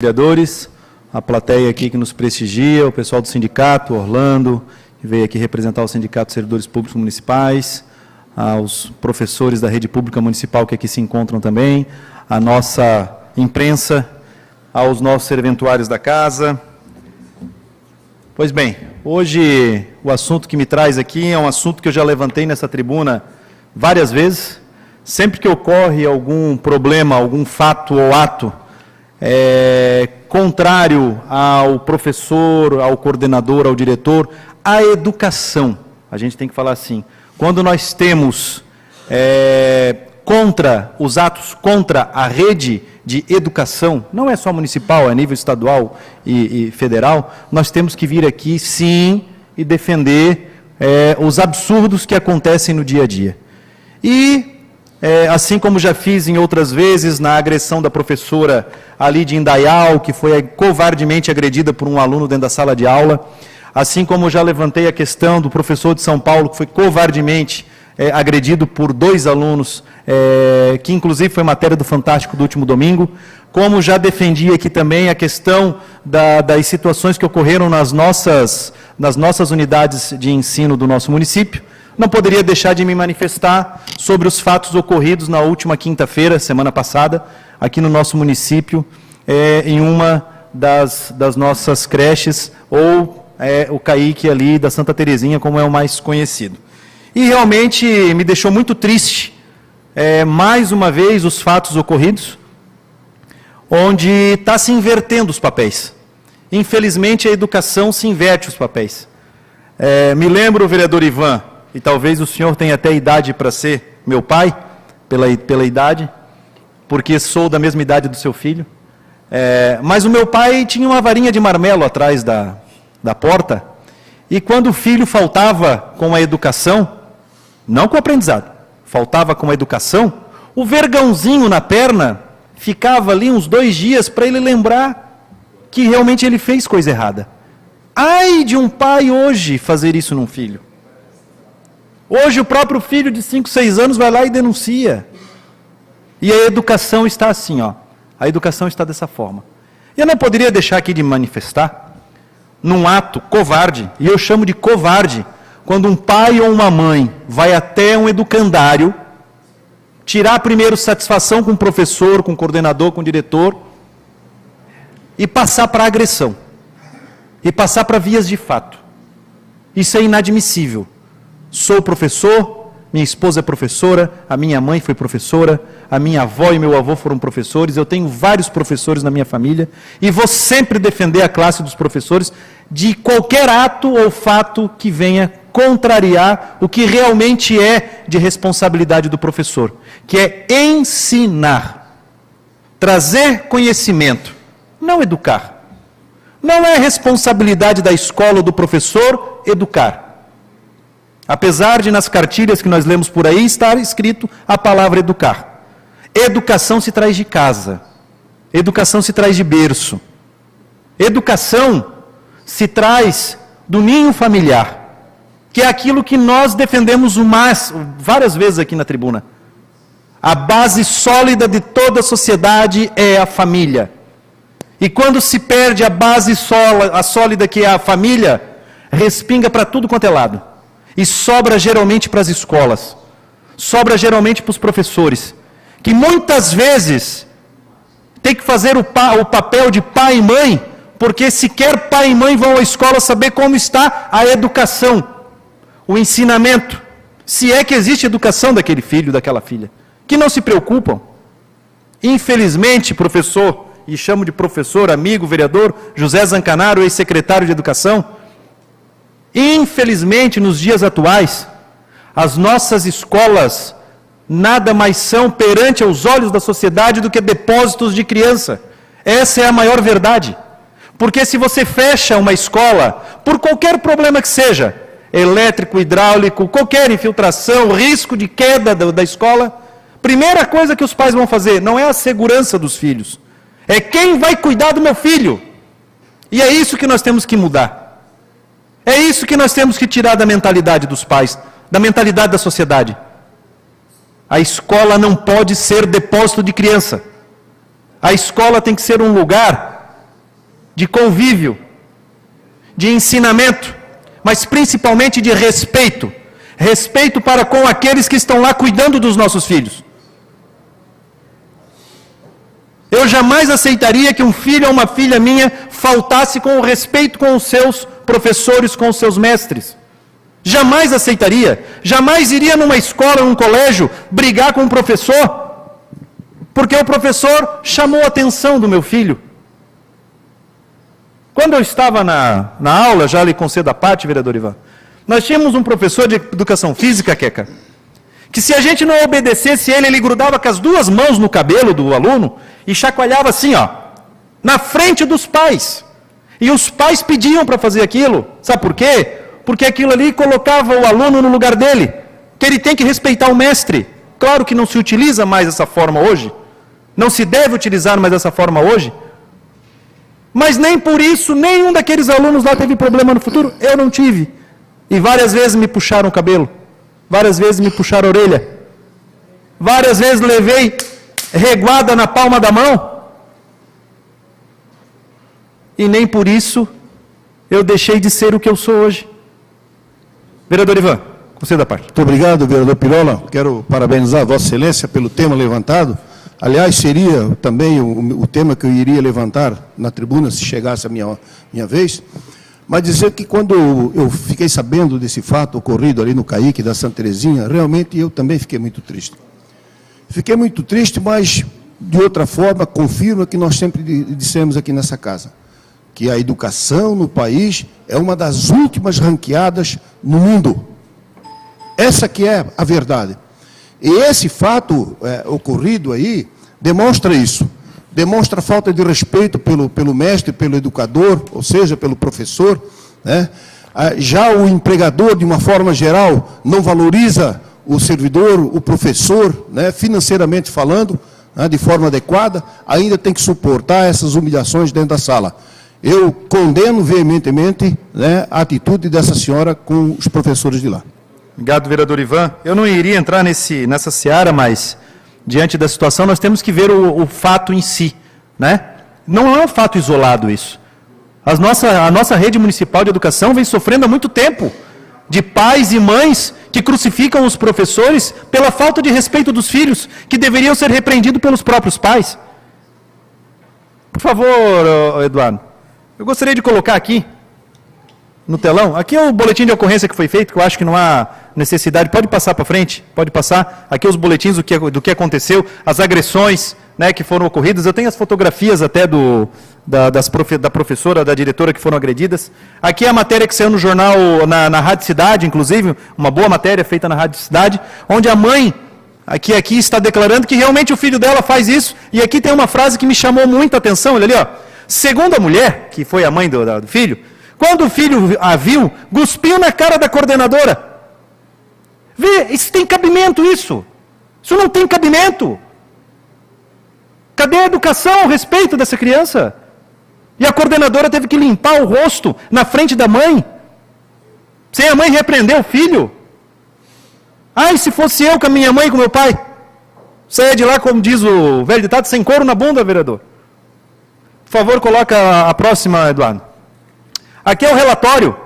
Vereadores, a plateia aqui que nos prestigia, o pessoal do sindicato, Orlando, que veio aqui representar o Sindicato de Servidores Públicos Municipais, aos professores da rede pública municipal que aqui se encontram também, a nossa imprensa, aos nossos serventuários da casa. Pois bem, hoje o assunto que me traz aqui é um assunto que eu já levantei nessa tribuna várias vezes. Sempre que ocorre algum problema, algum fato ou ato contrário ao professor, ao coordenador, ao diretor, à educação, a gente tem que falar assim, quando nós temos contra os atos contra a rede de educação, não é só municipal, é nível estadual e federal, nós temos que vir aqui sim e defender os absurdos que acontecem no dia a dia. E assim como já fiz em outras vezes, na agressão da professora ali de Indaial, que foi covardemente agredida por um aluno dentro da sala de aula, assim como já levantei a questão do professor de São Paulo, que foi covardemente agredido por 2 alunos, que inclusive foi matéria do Fantástico do último domingo, como já defendi aqui também a questão das situações que ocorreram nas nossas unidades de ensino do nosso município. Não poderia deixar de me manifestar sobre os fatos ocorridos na última quinta-feira, semana passada, aqui no nosso município, em uma das nossas creches, ou o CAIC ali da Santa Terezinha, como é o mais conhecido. E realmente me deixou muito triste, mais uma vez, os fatos ocorridos, onde está se invertendo os papéis. Infelizmente, a educação se inverte os papéis. Me lembro, vereador Ivan, e talvez o senhor tenha até idade para ser meu pai, pela idade, porque sou da mesma idade do seu filho. Mas o meu pai tinha uma varinha de marmelo atrás da porta, e quando o filho faltava com a educação, não com o aprendizado, faltava com a educação, o vergãozinho na perna ficava ali uns 2 dias para ele lembrar que realmente ele fez coisa errada. Ai de um pai hoje fazer isso num filho. Hoje o próprio filho de 5, 6 anos vai lá e denuncia. E a educação está assim, ó. A educação está dessa forma. Eu não poderia deixar aqui de manifestar num ato covarde, e eu chamo de covarde, quando um pai ou uma mãe vai até um educandário, tirar primeiro satisfação com o professor, com o coordenador, com o diretor, e passar para a agressão. E passar para vias de fato. Isso é inadmissível. Sou professor, minha esposa é professora, a minha mãe foi professora, a minha avó e meu avô foram professores, eu tenho vários professores na minha família, e vou sempre defender a classe dos professores de qualquer ato ou fato que venha contrariar o que realmente é de responsabilidade do professor, que é ensinar, trazer conhecimento, não educar. Não é responsabilidade da escola ou do professor educar. Apesar de nas cartilhas que nós lemos por aí estar escrito a palavra educar. Educação se traz de casa. Educação se traz de berço. Educação se traz do ninho familiar, que é aquilo que nós defendemos várias vezes aqui na tribuna. A base sólida de toda a sociedade é a família. E quando se perde a base sólida que é a família, respinga para tudo quanto é lado. E sobra geralmente para as escolas, sobra geralmente para os professores, que muitas vezes tem que fazer o papel de pai e mãe, porque sequer pai e mãe vão à escola saber como está a educação, o ensinamento, se é que existe educação daquele filho, daquela filha, que não se preocupam. Infelizmente, professor, e chamo de professor, amigo, vereador, José Zancanaro, ex-secretário de Educação, infelizmente, nos dias atuais, as nossas escolas nada mais são perante aos olhos da sociedade do que depósitos de criança. Essa é a maior verdade. Porque se você fecha uma escola, por qualquer problema que seja, elétrico, hidráulico, qualquer infiltração, risco de queda da escola, primeira coisa que os pais vão fazer não é a segurança dos filhos, é quem vai cuidar do meu filho. E é isso que nós temos que mudar. É isso que nós temos que tirar da mentalidade dos pais, da mentalidade da sociedade. A escola não pode ser depósito de criança. A escola tem que ser um lugar de convívio, de ensinamento, mas principalmente de respeito. Respeito para com aqueles que estão lá cuidando dos nossos filhos. Eu jamais aceitaria que um filho ou uma filha minha faltasse com o respeito com os seus professores, com os seus mestres. Jamais aceitaria. Jamais iria numa escola, num colégio, brigar com um professor, porque o professor chamou a atenção do meu filho. Quando eu estava na aula, já lhe concedo a parte, vereador Ivan, nós tínhamos um professor de educação física, Queca, que se a gente não obedecesse ele grudava com as duas mãos no cabelo do aluno e chacoalhava assim, ó, na frente dos pais. E os pais pediam para fazer aquilo. Sabe por quê? Porque aquilo ali colocava o aluno no lugar dele, que ele tem que respeitar o mestre. Claro que não se utiliza mais dessa forma hoje, não se deve utilizar mais dessa forma hoje, mas nem por isso, nenhum daqueles alunos lá teve problema no futuro. Eu não tive. E várias vezes me puxaram o cabelo, várias vezes me puxaram a orelha, várias vezes levei reguada na palma da mão, e nem por isso eu deixei de ser o que eu sou hoje. Vereador Ivan, conceda a parte. Muito obrigado, vereador Pirola. Quero parabenizar a Vossa Excelência pelo tema levantado. Aliás, seria também o tema que eu iria levantar na tribuna, se chegasse a minha vez. Mas dizer que quando eu fiquei sabendo desse fato ocorrido ali no CAIC da Santa Terezinha, realmente eu também fiquei muito triste. Fiquei muito triste, mas de outra forma confirma que nós sempre dissemos aqui nessa casa, que a educação no país é uma das últimas ranqueadas no mundo. Essa que é a verdade. E esse fato ocorrido aí demonstra isso. Demonstra falta de respeito pelo mestre, pelo educador, ou seja, pelo professor, né? Já o empregador, de uma forma geral, não valoriza o servidor, o professor, né, financeiramente falando, né, de forma adequada, ainda tem que suportar essas humilhações dentro da sala. Eu condeno veementemente, né, a atitude dessa senhora com os professores de lá. Obrigado, vereador Ivan. Eu não iria entrar nessa seara, mas, diante da situação, nós temos que ver o fato em si, né? Não é um fato isolado isso. A nossa rede municipal de educação vem sofrendo há muito tempo de pais e mães que crucificam os professores pela falta de respeito dos filhos, que deveriam ser repreendidos pelos próprios pais. Por favor, Eduardo, eu gostaria de colocar aqui, no telão, aqui é o boletim de ocorrência que foi feito, que eu acho que não há necessidade, pode passar para frente, pode passar, aqui os boletins do que aconteceu, as agressões, né, que foram ocorridas, eu tenho as fotografias até da professora, da diretora que foram agredidas, aqui é a matéria que saiu no jornal, na Rádio Cidade, inclusive, uma boa matéria feita na Rádio Cidade, onde a mãe, aqui está declarando que realmente o filho dela faz isso, e aqui tem uma frase que me chamou muita atenção, olha ali, ó, segundo a mulher, que foi a mãe do filho, quando o filho a viu, cuspiu na cara da coordenadora. Vê, isso tem cabimento isso. Isso não tem cabimento. Cadê a educação, o respeito dessa criança? E a coordenadora teve que limpar o rosto na frente da mãe, sem a mãe repreender o filho. Ai, se fosse eu com a minha mãe e com o meu pai, saia de lá, como diz o velho ditado, sem couro na bunda, vereador. Por favor, coloca a próxima, Eduardo. Aqui é o relatório,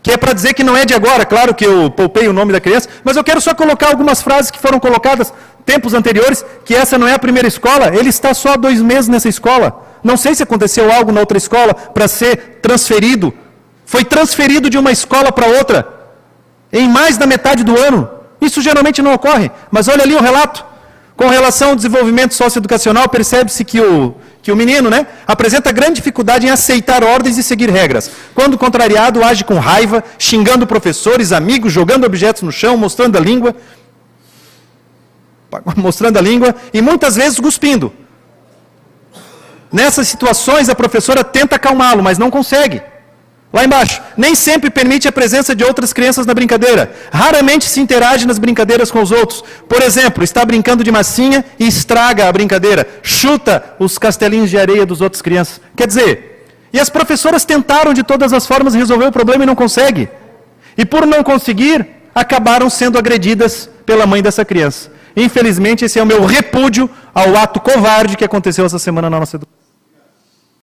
que é para dizer que não é de agora, claro que eu poupei o nome da criança, mas eu quero só colocar algumas frases que foram colocadas tempos anteriores, que essa não é a primeira escola, ele está só há 2 meses nessa escola. Não sei se aconteceu algo na outra escola para ser transferido. Foi transferido de uma escola para outra, em mais da metade do ano. Isso geralmente não ocorre, mas olha ali o relato. Com relação ao desenvolvimento socioeducacional, percebe-se que o menino, né, apresenta grande dificuldade em aceitar ordens e seguir regras. Quando contrariado, age com raiva, xingando professores, amigos, jogando objetos no chão, mostrando a língua e muitas vezes cuspindo. Nessas situações, a professora tenta acalmá-lo, mas não consegue. Lá embaixo, nem sempre permite a presença de outras crianças na brincadeira. Raramente se interage nas brincadeiras com os outros. Por exemplo, está brincando de massinha e estraga a brincadeira. Chuta os castelinhos de areia dos outros crianças. Quer dizer, e as professoras tentaram de todas as formas resolver o problema e não conseguem. E por não conseguir, acabaram sendo agredidas pela mãe dessa criança. Infelizmente, esse é o meu repúdio ao ato covarde que aconteceu essa semana na nossa educação.